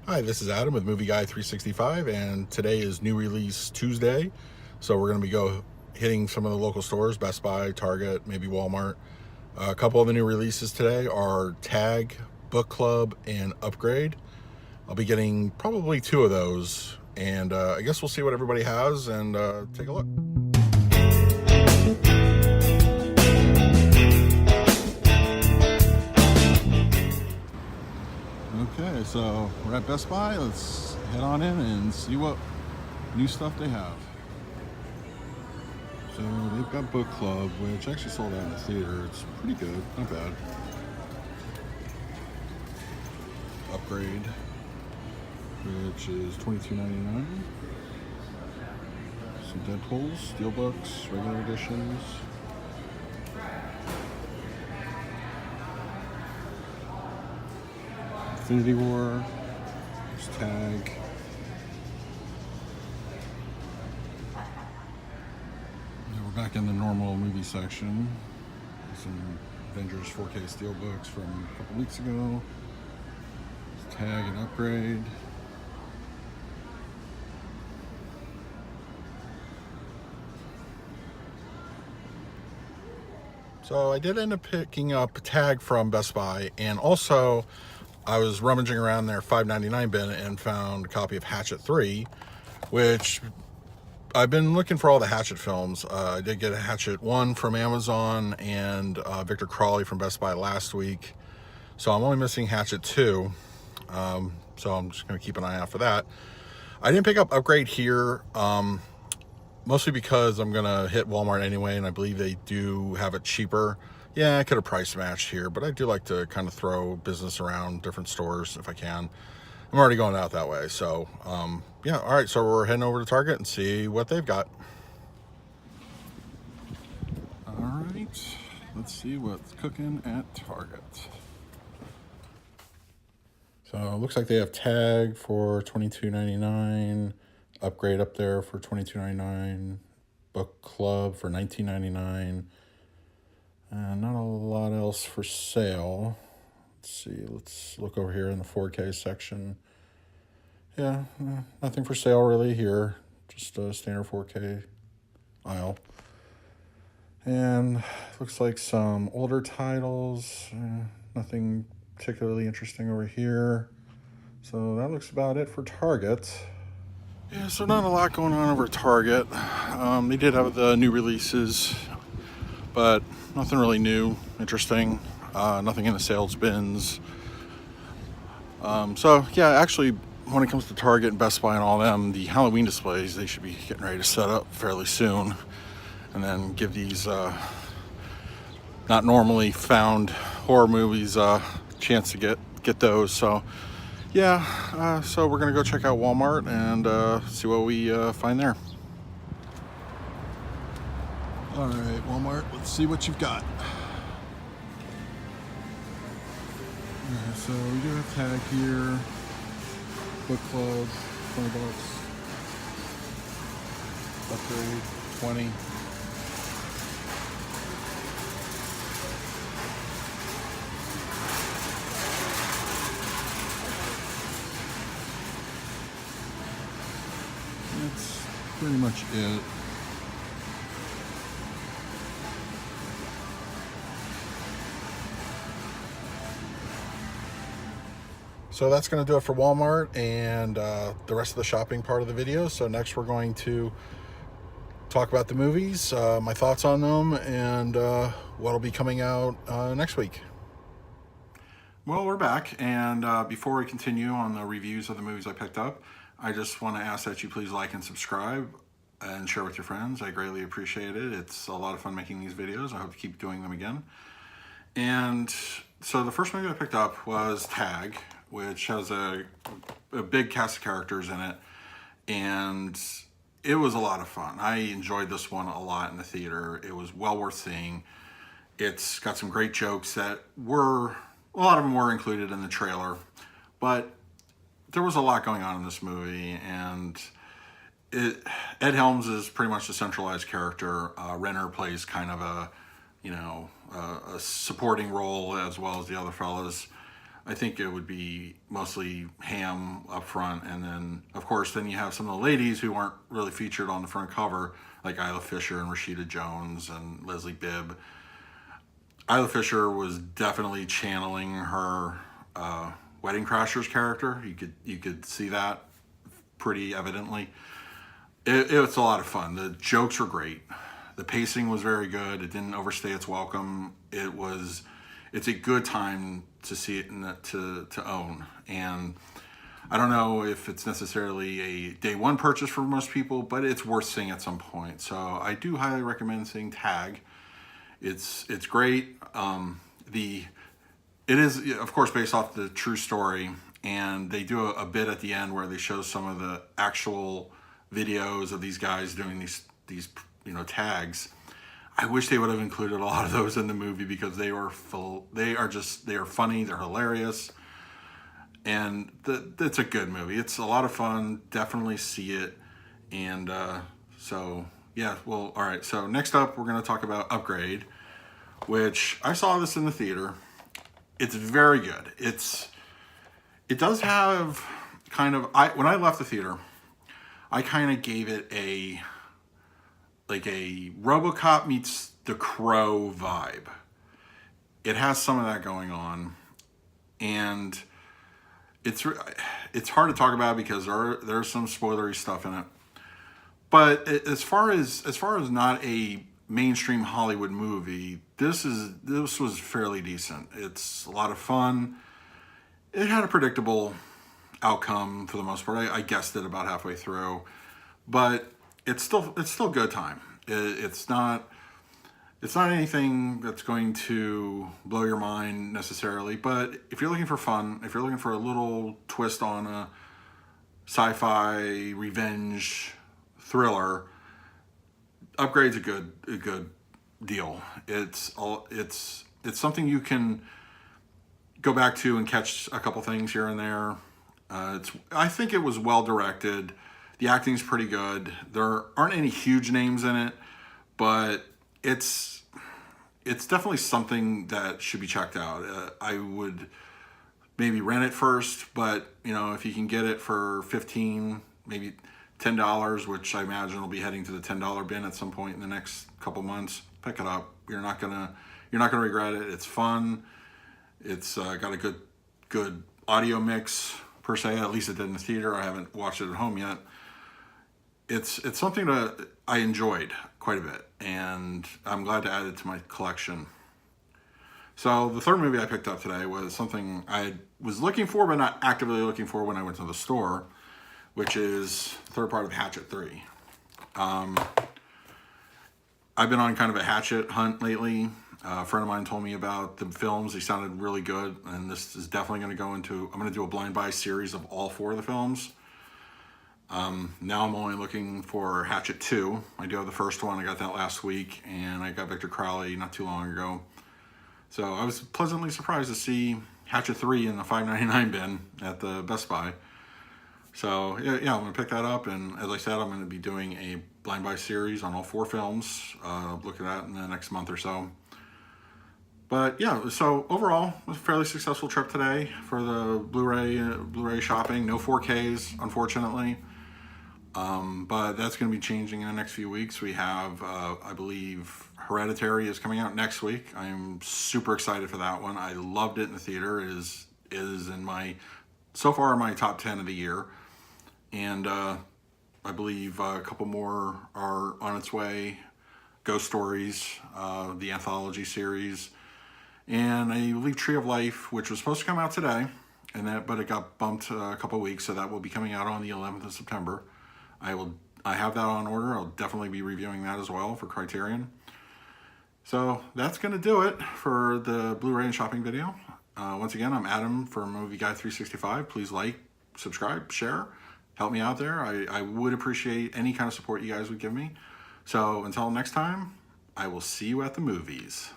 Hi, this is Adam with Movie Guy 365, and today is New Release Tuesday. So we're going to be hitting some of the local stores, Best Buy, Target, maybe Walmart. A couple of the new releases today are Tag, Book Club, and Upgrade. I'll be getting probably two of those, and I guess we'll see what everybody has and take a look. Okay, so we're at Best Buy. Let's head on in and see what new stuff they have. So they've got Book Club, which actually sold out in the theater. It's pretty good, not bad. Upgrade, which is $22.99. Some Deadpools, Steelbooks, regular editions. Infinity War, there's Tag. Now we're back in the normal movie section. Some Avengers 4K Steelbooks from a couple weeks ago. There's Tag and Upgrade. So I did end up picking up Tag from Best Buy, and also I was rummaging around their $5.99 bin and found a copy of Hatchet 3, which I've been looking for all the Hatchet films. I did get a Hatchet 1 from Amazon and Victor Crawley from Best Buy last week. So I'm only missing Hatchet 2. So I'm just going to keep an eye out for that. I didn't pick up Upgrade here, mostly because I'm going to hit Walmart anyway, and I believe they do have it cheaper. Yeah, I could have price matched here, but I do like to kind of throw business around different stores if I can. I'm already going out that way. So, yeah, all right, so we're heading over to Target and see what they've got. All right, let's see what's cooking at Target. So it looks like they have Tag for $22.99, Upgrade up there for $22.99, Book Club for $19.99. Not a lot else for sale. Let's see, let's look over here in the 4K section. Yeah, nothing for sale really here. Just a standard 4K aisle. And looks like some older titles. Nothing particularly interesting over here. So that looks about it for Target. Yeah, so not a lot going on over at Target. They did have the new releases, but nothing really new, interesting. Nothing in the sales bins. So yeah, actually, when it comes to Target and Best Buy and all them, the Halloween displays, they should be getting ready to set up fairly soon, and then give these not normally found horror movies a chance to get those. So yeah, so we're gonna go check out Walmart and see what we find there. All right, Walmart, let's see what you've got. Alright, so we do have Tag here, Book Club, $20, Upgrade, 20. That's pretty much it. So that's going to do it for Walmart and the rest of the shopping part of the video. So next we're going to talk about the movies, my thoughts on them, and what'll be coming out next week. Well, we're back, and before we continue on the reviews of the movies I picked up, I just want to ask that you please like and subscribe and share with your friends. I greatly appreciate it. It's a lot of fun making these videos. I hope to keep doing them again. And so the first movie I picked up was Tag, which has a big cast of characters in it, and it was a lot of fun. I enjoyed this one a lot in the theater. It was well worth seeing. It's got some great jokes that a lot of them were included in the trailer, but there was a lot going on in this movie, and Ed Helms is pretty much the centralized character. Renner plays kind of a supporting role as well as the other fellas. I think it would be mostly ham up front, and then of course then you have some of the ladies who aren't really featured on the front cover, like Isla Fisher and Rashida Jones and Leslie Bibb. Isla Fisher was definitely channeling her Wedding Crashers character. You could see that pretty evidently. It was a lot of fun. The jokes were great. The pacing was very good. It didn't overstay its welcome. It's a good time to see it and to own. And I don't know if it's necessarily a day one purchase for most people, but it's worth seeing at some point. So I do highly recommend seeing Tag. It's great. It is, of course, based off the true story, and they do a bit at the end where they show some of the actual videos of these guys doing these tags. I wish they would have included a lot of those in the movie, because they are funny, they're hilarious, and it's a good movie. It's a lot of fun. Definitely see it. And so yeah, well, all right. So next up, we're going to talk about Upgrade, which I saw this in the theater. It's very good. It does have kind of, when I left the theater, I kind of gave it a RoboCop meets The Crow vibe. It has some of that going on, and it's hard to talk about because there's some spoilery stuff in it. But as far as not a mainstream Hollywood movie, this was fairly decent. It's a lot of fun. It had a predictable outcome for the most part. I guessed it about halfway through, but it's still good time. It's not anything that's going to blow your mind necessarily, but if you're looking for fun, if you're looking for a little twist on a sci-fi revenge thriller, Upgrade's a good deal. It's something you can go back to and catch a couple things here and there. I think it was well directed. The acting's pretty good. There aren't any huge names in it, but it's definitely something that should be checked out. I would maybe rent it first, but if you can get it for $15, maybe $10, which I imagine will be heading to the $10 bin at some point in the next couple months, pick it up. You're not gonna regret it. It's fun. It's got a good audio mix per se. At least it did in the theater. I haven't watched it at home yet. It's something that I enjoyed quite a bit, and I'm glad to add it to my collection. So the third movie I picked up today was something I was looking for, but not actively looking for when I went to the store, which is the third part of Hatchet 3. I've been on kind of a Hatchet hunt lately. A friend of mine told me about the films. They sounded really good, and this is definitely going to go into, I'm going to do a blind buy series of all 4 of the films. Now I'm only looking for Hatchet 2. I do have the first one. I got that last week, and I got Victor Crowley not too long ago. So I was pleasantly surprised to see Hatchet 3 in the $5.99 bin at the Best Buy. So yeah, I'm going to pick that up, and as I said, I'm going to be doing a blind buy series on all 4 films. Look at that in the next month or so. But yeah, so overall, it was a fairly successful trip today for the Blu Ray shopping. No 4Ks, unfortunately. But that's going to be changing in the next few weeks. We have, I believe, Hereditary is coming out next week. I'm super excited for that one. I loved it in the theater. It is in so far my top 10 of the year. And I believe a couple more are on its way. Ghost Stories, the anthology series, and I believe Tree of Life, which was supposed to come out today, but it got bumped a couple weeks, so that will be coming out on the 11th of September. I have that on order. I'll definitely be reviewing that as well for Criterion. So that's going to do it for the Blu Ray and shopping video. Once again, I'm Adam from Movie Guy 365. Please like, subscribe, share, help me out there. I would appreciate any kind of support you guys would give me. So until next time, I will see you at the movies.